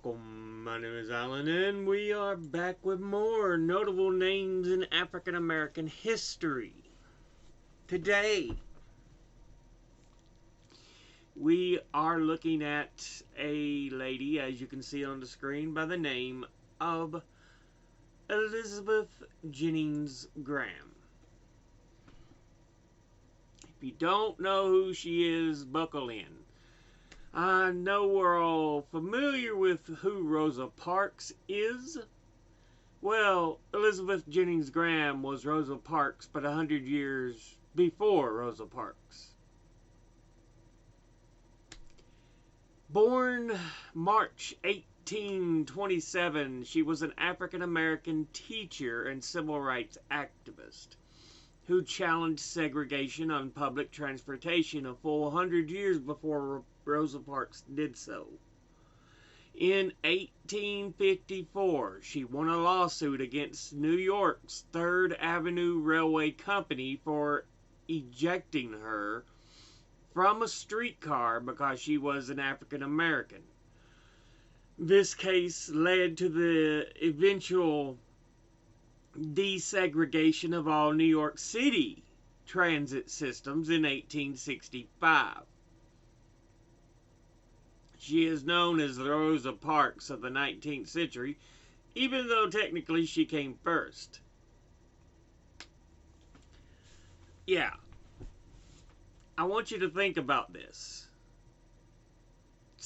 welcome. My name is Alan, and we are back with more notable names in African American history. Today, we are looking at a lady, as you can see on the screen, by the name of Elizabeth Jennings Graham. If you don't know who she is, buckle in. I know we're all familiar with who Rosa Parks is. Well, Elizabeth Jennings Graham was Rosa Parks, but 100 years before Rosa Parks. Born March 1827, she was an African American teacher and civil rights activist who challenged segregation on public transportation a full 100 years before Rosa Parks did so. In 1854, she won a lawsuit against New York's Third Avenue Railway Company for ejecting her from a streetcar because she was an African American. This case led to the eventual desegregation of all New York City transit systems in 1865. She is known as the Rosa Parks of the 19th century, even though technically she came first. Yeah. I want you to think about this.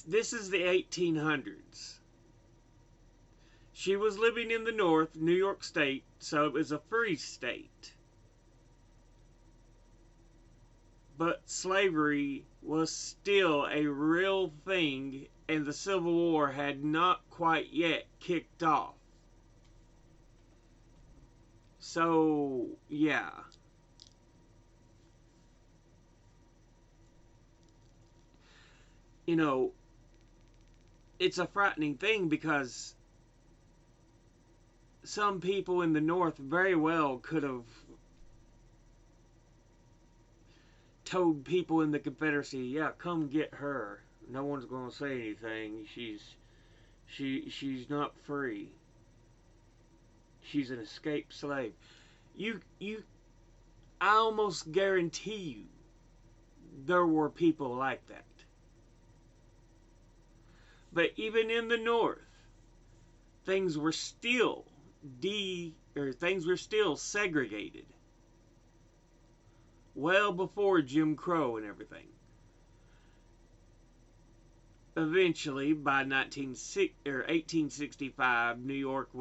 This is the 1800s. She was living in the North, New York State, so it was a free state. But slavery was still a real thing, and the Civil War had not quite yet kicked off. So, yeah. You know, it's a frightening thing because some people in the North very well could have told people in the Confederacy, yeah, come get her. No one's going to say anything. She's not free. She's an escaped slave. I almost guarantee you there were people like that. But even in the North, things were still segregated. Well before Jim Crow and everything. Eventually, by 1865, New York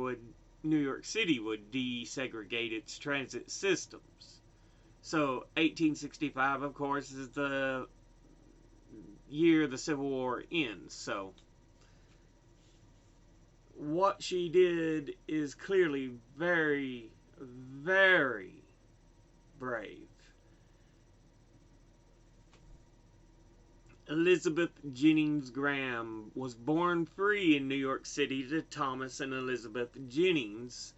City would desegregate its transit systems. So 1865, of course, is the year the Civil War ends. So what she did is clearly very, very brave. Elizabeth Jennings Graham was born free in New York City to Thomas and Elizabeth Jennings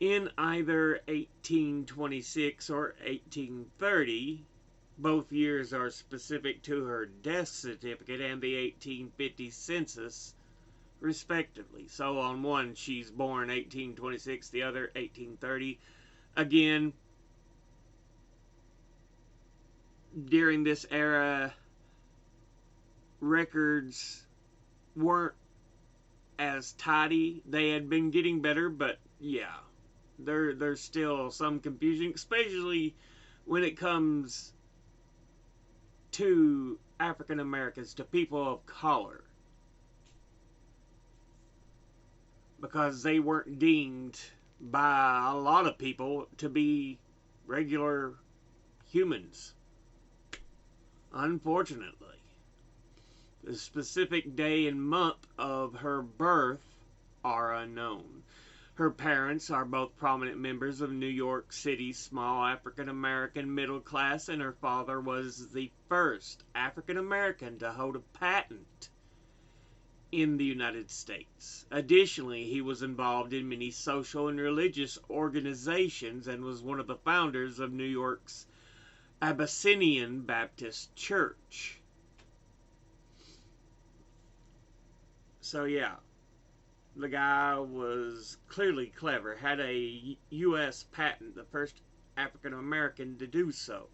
in either 1826 or 1830. Both years are specific to her death certificate and the 1850 census, respectively. So on one, she's born 1826, the other 1830. Again, during this era, records weren't as tidy. They had been getting better, but yeah, there's still some confusion, especially when it comes to African Americans, to people of color, because they weren't deemed by a lot of people to be regular humans, unfortunately. The specific day and month of her birth are unknown. Her parents are both prominent members of New York City's small African American middle class, and her father was the first African American to hold a patent in the United States. Additionally, he was involved in many social and religious organizations and was one of the founders of New York's Abyssinian Baptist Church. So yeah, The guy was clearly clever, had a U.S. patent, the first African American to do so.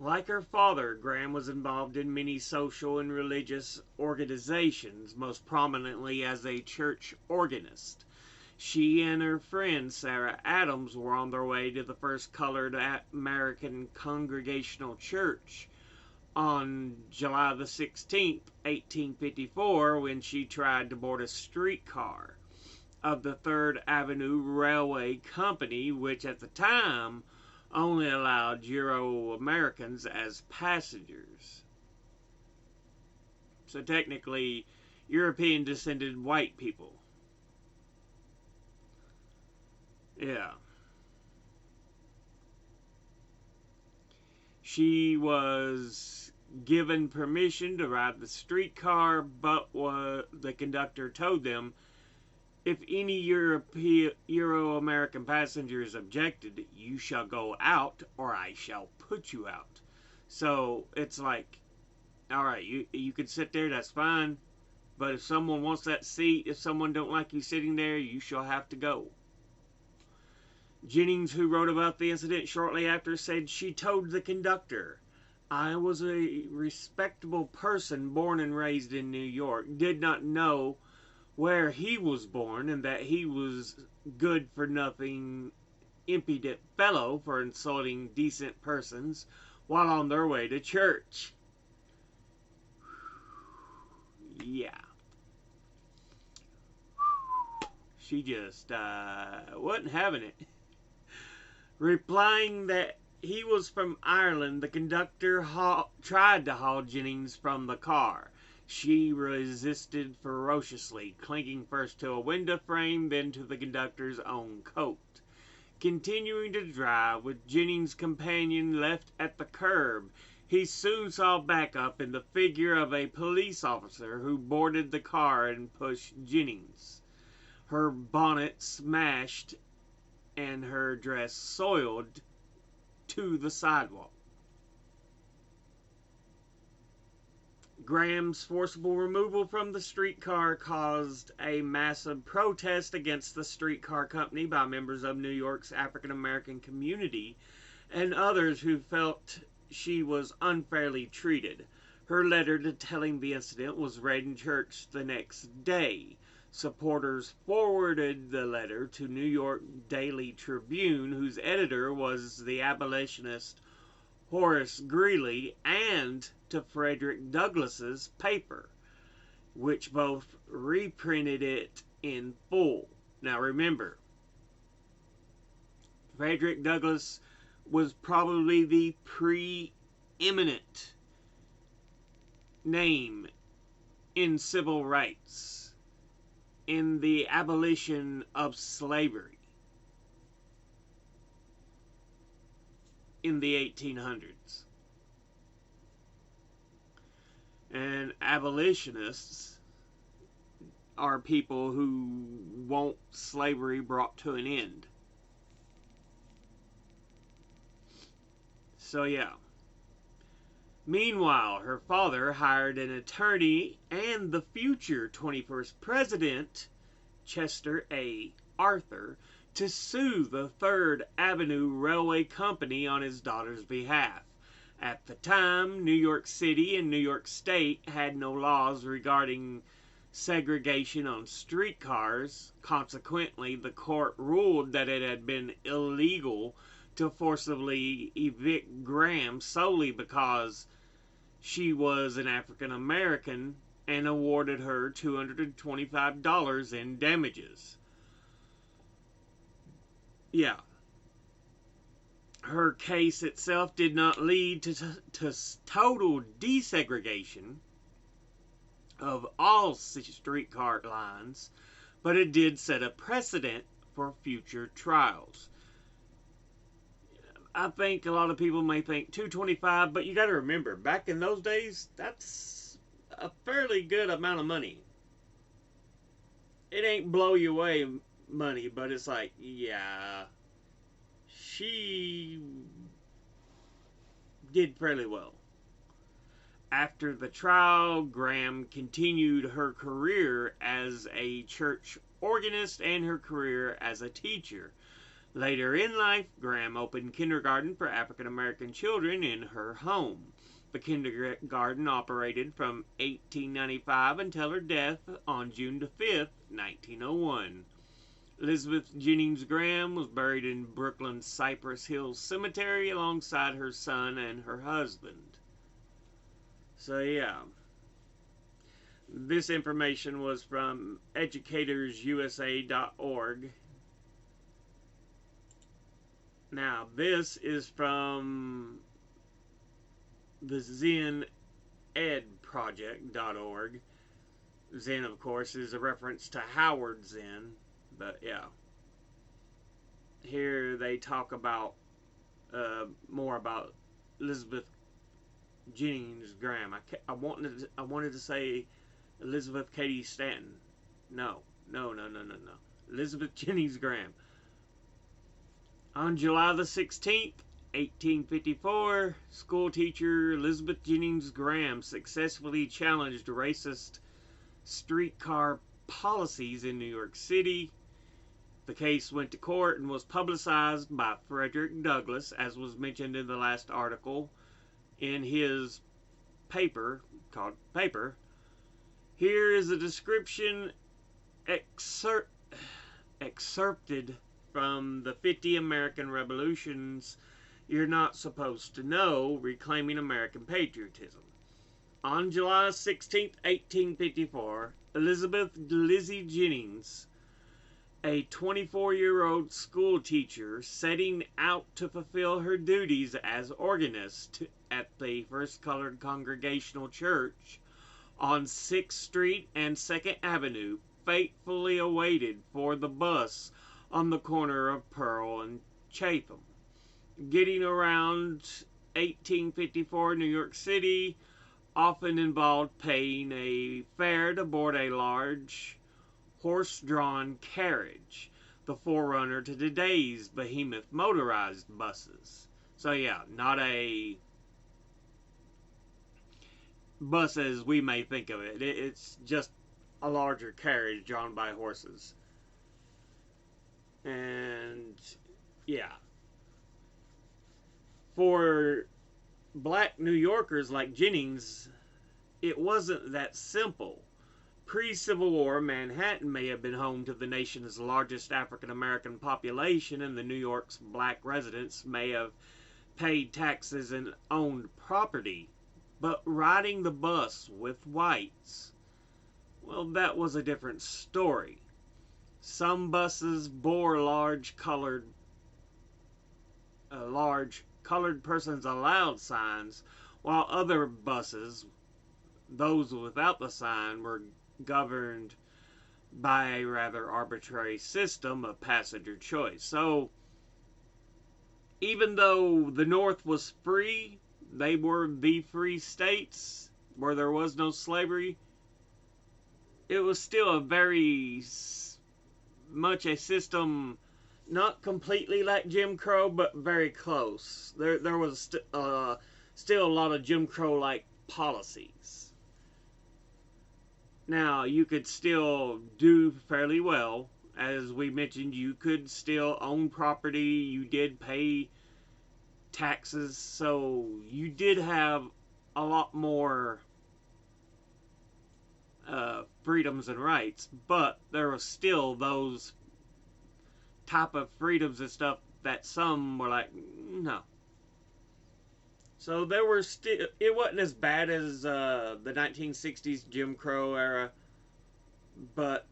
Like her father, Graham was involved in many social and religious organizations, most prominently as a church organist. She and her friend Sarah Adams were on their way to the first colored American Congregational Church on July the 16th, 1854, when she tried to board a streetcar of the Third Avenue Railway Company, which at the time only allowed Euro Americans as passengers. So technically, European descended white people. Yeah. She was given permission to ride the streetcar, but the conductor told them if any Euro-American passengers objected, you shall go out or I shall put you out. So it's like, all right, you can sit there, that's fine. But if someone wants that seat, if someone don't like you sitting there, you shall have to go. Jennings, who wrote about the incident shortly after, said she told the conductor, I was a respectable person born and raised in New York, did not know where he was born, and that he was good for nothing impudent fellow for insulting decent persons while on their way to church. Yeah. She just wasn't having it. Replying that he was from Ireland, the conductor tried to haul Jennings from the car. She resisted ferociously, clinging first to a window frame, then to the conductor's own coat. Continuing to drive, with Jennings' companion left at the curb, he soon saw backup in the figure of a police officer who boarded the car and pushed Jennings. Her bonnet smashed and her dress soiled to the sidewalk. Graham's forcible removal from the streetcar caused a massive protest against the streetcar company by members of New York's African American community and others who felt she was unfairly treated. Her letter detailing the incident was read in church the next day. Supporters forwarded the letter to New York Daily Tribune, whose editor was the abolitionist Horace Greeley, and to Frederick Douglass's paper, which both reprinted it in full. Now remember, Frederick Douglass was probably the preeminent name in civil rights, in the abolition of slavery in the 1800s. And abolitionists are people who want slavery brought to an end. So yeah. Meanwhile, her father hired an attorney and the future 21st president, Chester A. Arthur, to sue the Third Avenue Railway Company on his daughter's behalf. At the time, New York City and New York State had no laws regarding segregation on streetcars. Consequently, the court ruled that it had been illegal to forcibly evict Graham solely because she was an African American, and awarded her $225 in damages. Yeah. Her case itself did not lead to total desegregation of all streetcar lines, but it did set a precedent for future trials. I think a lot of people may think 225, but you got to remember, back in those days, that's a fairly good amount of money. It ain't blow you away money, but it's like, yeah, she did fairly well. After the trial, Graham continued her career as a church organist and her career as a teacher. Later in life, Graham opened kindergarten for African American children in her home. The kindergarten operated from 1895 until her death on June 5th, 1901. Elizabeth Jennings Graham was buried in Brooklyn's Cypress Hills Cemetery alongside her son and her husband. So yeah, this information was from educatorsusa.org. Now, this is from the zenedproject.org. Zen, of course, is a reference to Howard Zen, but yeah. Here they talk about more about Elizabeth Jennings Graham. I wanted to say Elizabeth Cady Stanton. No. Elizabeth Jennings Graham. On July the 16th, 1854, schoolteacher Elizabeth Jennings Graham successfully challenged racist streetcar policies in New York City. The case went to court and was publicized by Frederick Douglass, as was mentioned in the last article, in his paper called Paper. Here is a description excerpted from the 50 American Revolutions You're Not Supposed to Know, Reclaiming American Patriotism. On July 16, 1854, Elizabeth Lizzie Jennings, a 24-year-old school teacher setting out to fulfill her duties as organist at the First Colored Congregational Church on 6th Street and 2nd Avenue, faithfully awaited for the bus on the corner of Pearl and Chatham. Getting around 1854 New York City often involved paying a fare to board a large horse-drawn carriage, the forerunner to today's behemoth motorized buses. So yeah, not a bus as we may think of it. It's just a larger carriage drawn by horses. And yeah, for black New Yorkers like Jennings, it wasn't that simple. Pre-Civil War, Manhattan may have been home to the nation's largest African American population, and the New York's black residents may have paid taxes and owned property. But riding the bus with whites, well, that was a different story. Some buses bore large colored persons allowed signs, while other buses, those without the sign, were governed by a rather arbitrary system of passenger choice. So, even though the North was free, they were the free states where there was no slavery, it was still a very much a system not completely like Jim Crow, but very close. There was still a lot of Jim Crow-like policies. Now, you could still do fairly well. As we mentioned, you could still own property. You did pay taxes, so you did have a lot more freedoms and rights, but there was still those type of freedoms and stuff that some were like, no. So there were still, it wasn't as bad as the 1960s Jim Crow era, but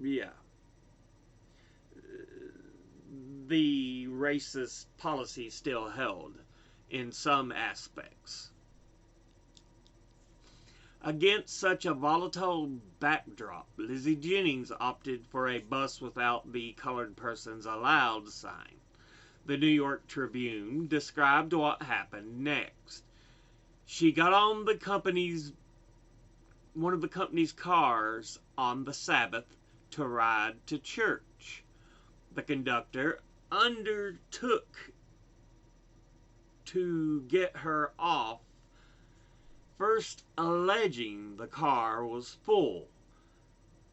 yeah, the racist policy still held in some aspects. Against such a volatile backdrop, Lizzie Jennings opted for a bus without the colored persons allowed sign. The New York Tribune described what happened next. She got on one of the company's cars on the Sabbath to ride to church. The conductor undertook to get her off first alleging the car was full.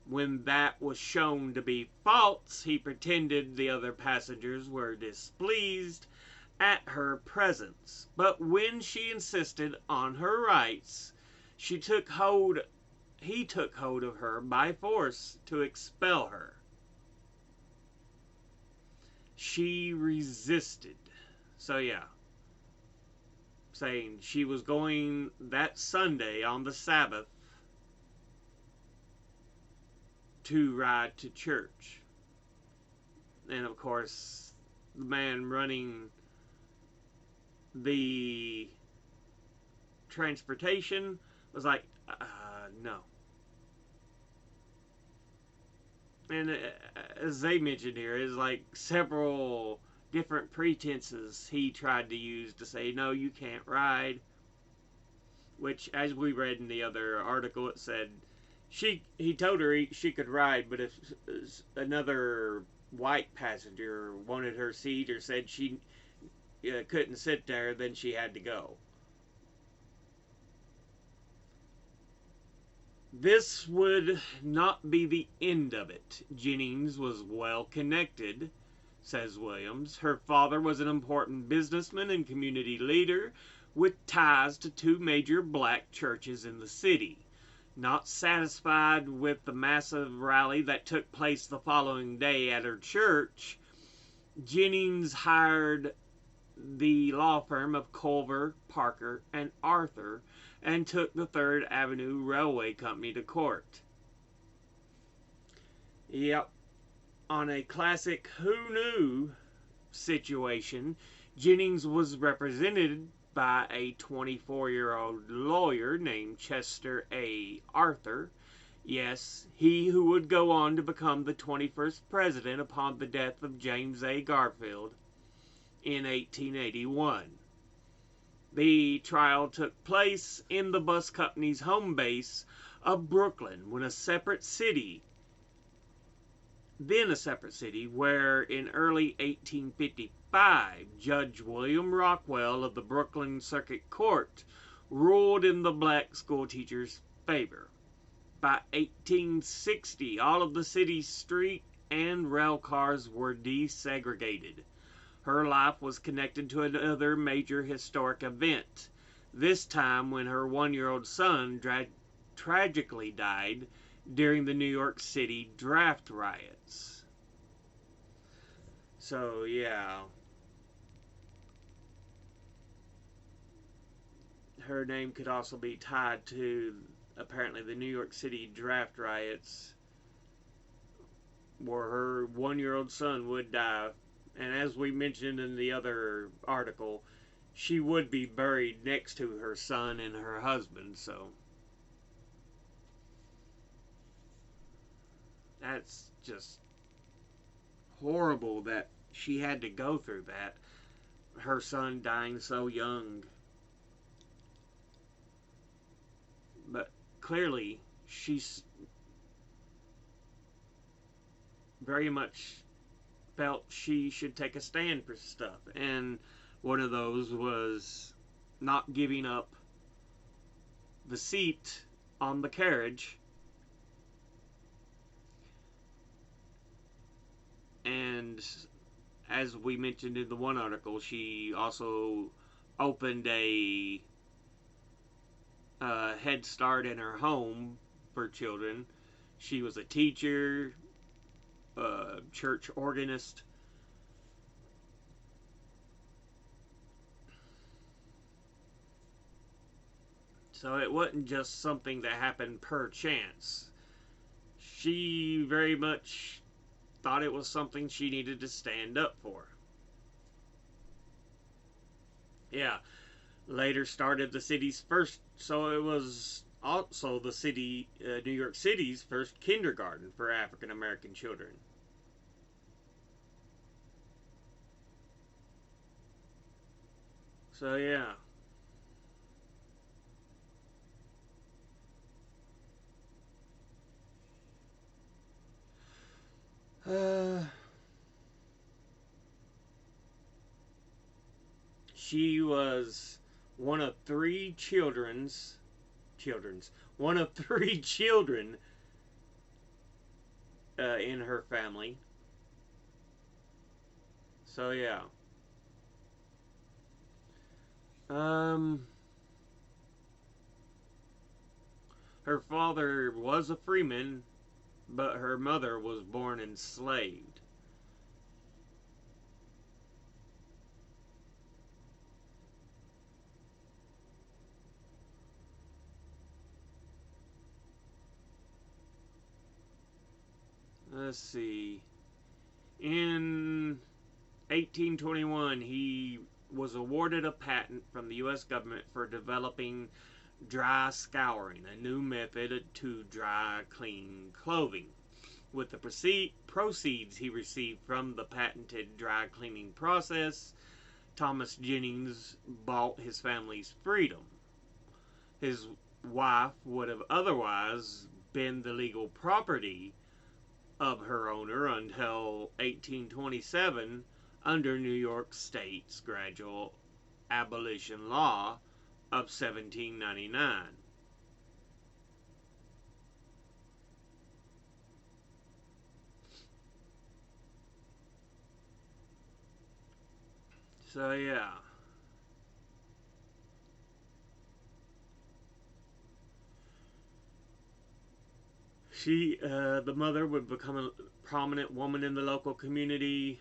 When that was shown to be false, he pretended the other passengers were displeased at her presence. But when she insisted on her rights, he took hold of her by force to expel her. She resisted. So yeah, saying she was going that Sunday on the Sabbath to ride to church. And of course, the man running the transportation was like, no. And as they mentioned here, is like several different pretenses he tried to use to say, no, you can't ride. Which, as we read in the other article, it said he told her she could ride, but if another white passenger wanted her seat or said she couldn't sit there, then she had to go. This would not be the end of it. Jennings was well connected, says Williams. Her father was an important businessman and community leader with ties to two major black churches in the city. Not satisfied with the massive rally that took place the following day at her church, Jennings hired the law firm of Culver, Parker, and Arthur and took the Third Avenue Railway Company to court. Yep, on a classic who knew situation, Jennings was represented by a 24-year-old lawyer named Chester A. Arthur. Yes, he who would go on to become the 21st president upon the death of James A. Garfield in 1881. The trial took place in the bus company's home base of Brooklyn, then a separate city, where in early 1855, Judge William Rockwell of the Brooklyn Circuit Court ruled in the black schoolteacher's favor. By 1860, all of the city's street and rail cars were desegregated. Her life was connected to another major historic event, this time when her one-year-old son tragically died during the New York City draft riots. So, yeah. Her name could also be tied to, apparently, the New York City draft riots, where her one-year-old son would die. And as we mentioned in the other article, she would be buried next to her son and her husband, so that's just horrible that she had to go through that. Her son dying so young. But clearly, she's very much felt she should take a stand for stuff. And one of those was not giving up the seat on the carriage. And as we mentioned in the one article, she also opened a Head Start in her home for children. She was a teacher, church organist. So it wasn't just something that happened per chance. She very much thought it was something she needed to stand up for. Yeah, later started the city's first, so it was also the city, New York City's first kindergarten for African American children. So yeah. She was one of three children's one of three children in her family. So yeah. Um, her father was a freeman, but her mother was born enslaved. Let's see. In 1821, he was awarded a patent from the U.S. government for developing dry scouring, a new method to dry clean clothing. With the proceeds he received from the patented dry cleaning process, Thomas Jennings bought his family's freedom. His wife would have otherwise been the legal property of her owner until 1827 under New York State's gradual abolition law of 1799. So yeah. The mother would become a prominent woman in the local community.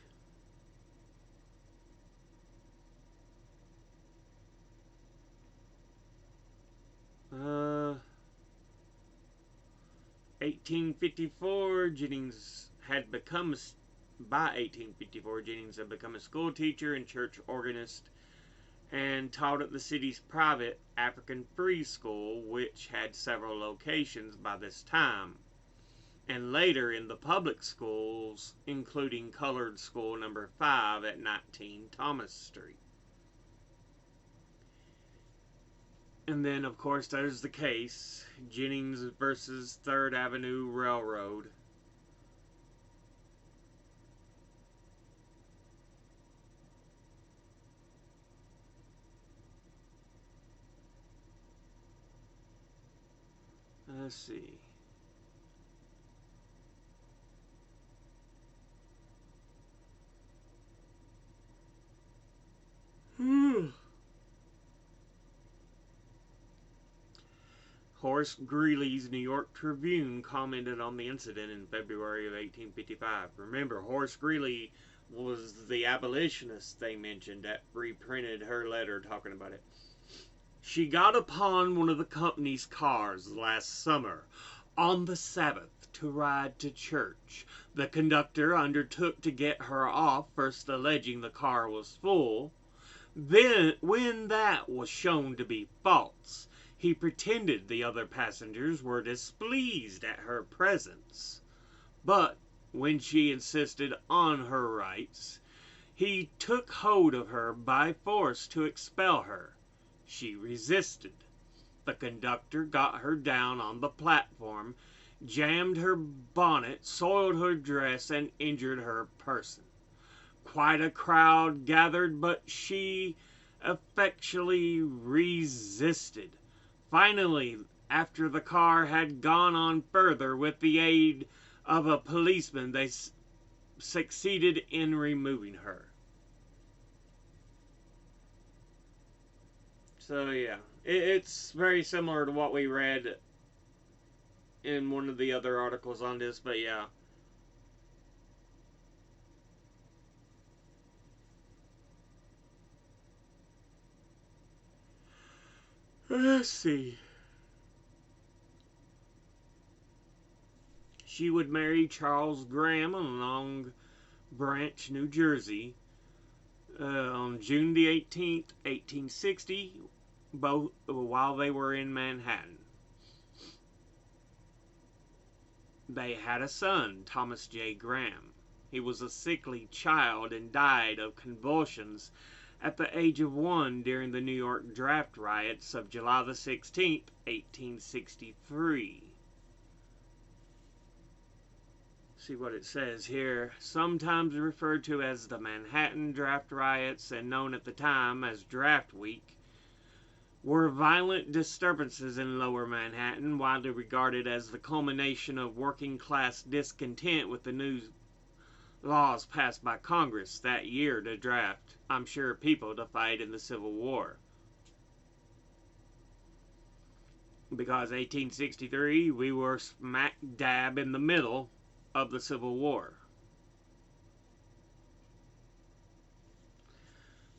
1854, Jennings had become by 1854, Jennings had become a school teacher and church organist and taught at the city's private African Free School, which had several locations by this time, and later in the public schools, including Colored School Number 5 at 19 Thomas Street. And then, of course, there's the case, Jennings versus Third Avenue Railroad. Let's see. Horace Greeley's New York Tribune commented on the incident in February of 1855. Remember, Horace Greeley was the abolitionist they mentioned that reprinted her letter talking about it. She got upon one of the company's cars last summer on the Sabbath to ride to church. The conductor undertook to get her off, first alleging the car was full. Then, when that was shown to be false, he pretended the other passengers were displeased at her presence. But when she insisted on her rights, he took hold of her by force to expel her. She resisted. The conductor got her down on the platform, jammed her bonnet, soiled her dress, and injured her person. Quite a crowd gathered, but she effectually resisted. Finally, after the car had gone on further with the aid of a policeman, they succeeded in removing her. So yeah, it's very similar to what we read in one of the other articles on this, but yeah. Let's see. She would marry Charles Graham in Long Branch, New Jersey, on June the 18th, 1860, both while they were in Manhattan. They had a son, Thomas J. Graham. He was a sickly child and died of convulsions at the age of 1 during the New York draft riots of July the 16th, 1863. See what it says here. Sometimes referred to as the Manhattan draft riots and known at the time as Draft Week, were violent disturbances in Lower Manhattan, widely regarded as the culmination of working class discontent with the new laws passed by Congress that year to draft, I'm sure, people to fight in the Civil War. Because 1863, we were smack dab in the middle of the Civil War.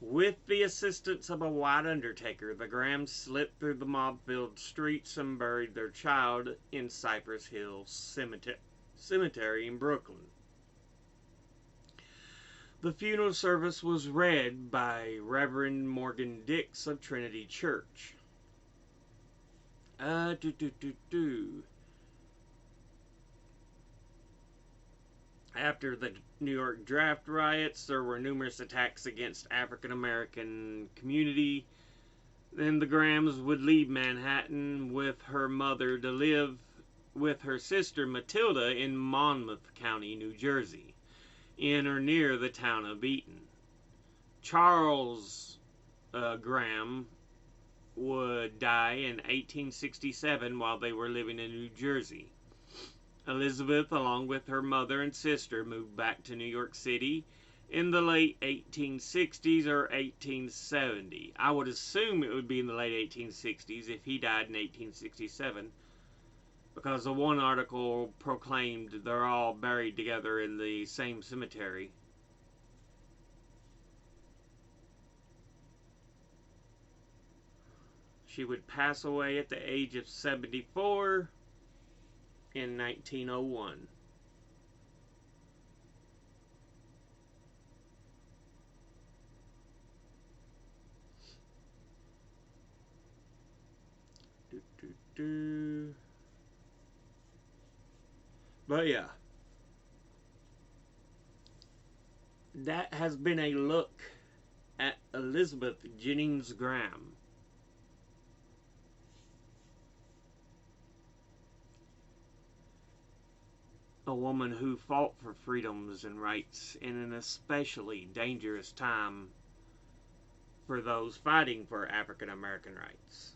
With the assistance of a white undertaker, the Grahams slipped through the mob-filled streets and buried their child in Cypress Hill Cemetery in Brooklyn. The funeral service was read by Reverend Morgan Dix of Trinity Church. After the New York draft riots, there were numerous attacks against African American community. Then the Grahams would leave Manhattan with her mother to live with her sister Matilda in Monmouth County, New Jersey, in or near the town of Eaton. Charles Graham would die in 1867 while they were living in New Jersey. Elizabeth, along with her mother and sister, moved back to New York City in the late 1860s or 1870. I would assume it would be in the late 1860s if he died in 1867, because the one article proclaimed they're all buried together in the same cemetery. She would pass away at the age of 74 in 1901. But yeah, that has been a look at Elizabeth Jennings Graham. A woman who fought for freedoms and rights in an especially dangerous time for those fighting for African American rights.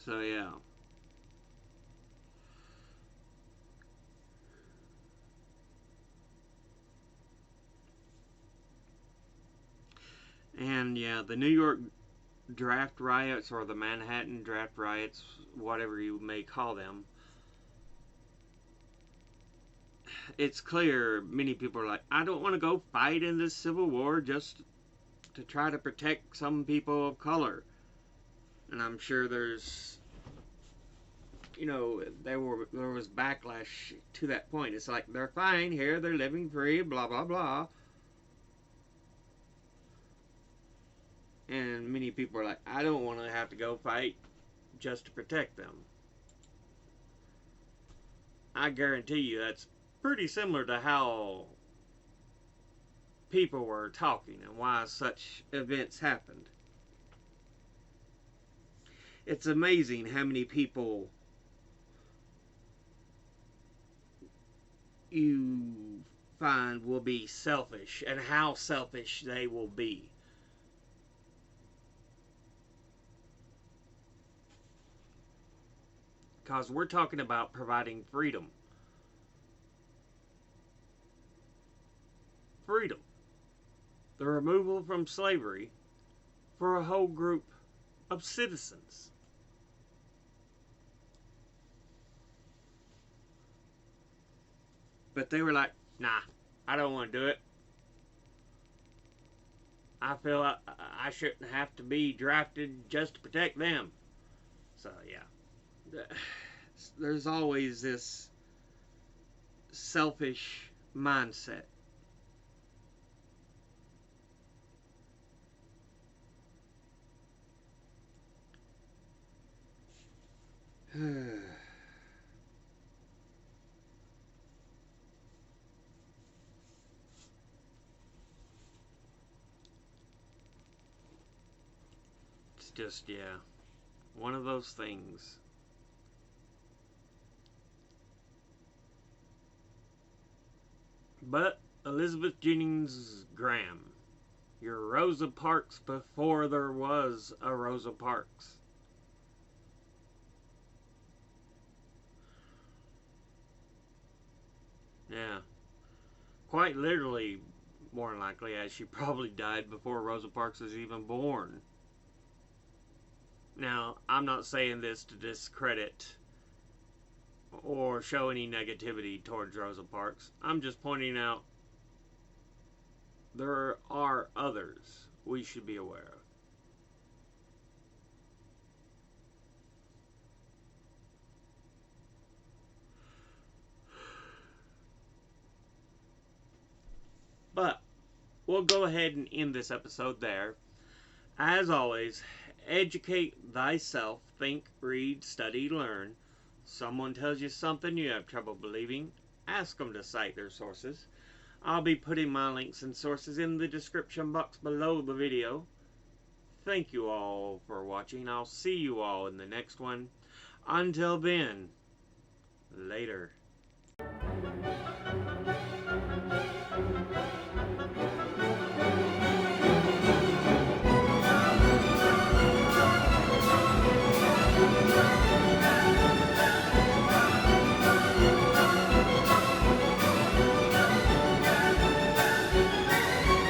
So yeah. And yeah, the New York draft riots, or the Manhattan draft riots, whatever you may call them, it's clear many people are like, I don't want to go fight in this Civil War just to try to protect some people of color. And I'm sure there's, there was backlash to that point. It's like, they're fine here, they're living free, blah blah blah. And many people are like, I don't want to have to go fight just to protect them. I guarantee you that's pretty similar to how people were talking and why such events happened. It's amazing how many people you find will be selfish and how selfish they will be. Because we're talking about providing freedom. Freedom. The removal from slavery for a whole group of citizens. But they were like, nah, I don't want to do it. I feel I shouldn't have to be drafted just to protect them. So, yeah. There's always this selfish mindset. It's just, yeah, one of those things. But Elizabeth Jennings Graham. Your Rosa Parks before there was a Rosa Parks. Yeah. Quite literally, more than likely, as she probably died before Rosa Parks was even born. Now, I'm not saying this to discredit or show any negativity towards Rosa Parks. I'm just pointing out there are others we should be aware of. But we'll go ahead and end this episode there. As always, educate thyself, think, read, study, learn. Someone tells you something you have trouble believing, ask them to cite their sources. I'll be putting my links and sources in the description box below the video. Thank you all for watching. I'll see you all in the next one. Until then, later.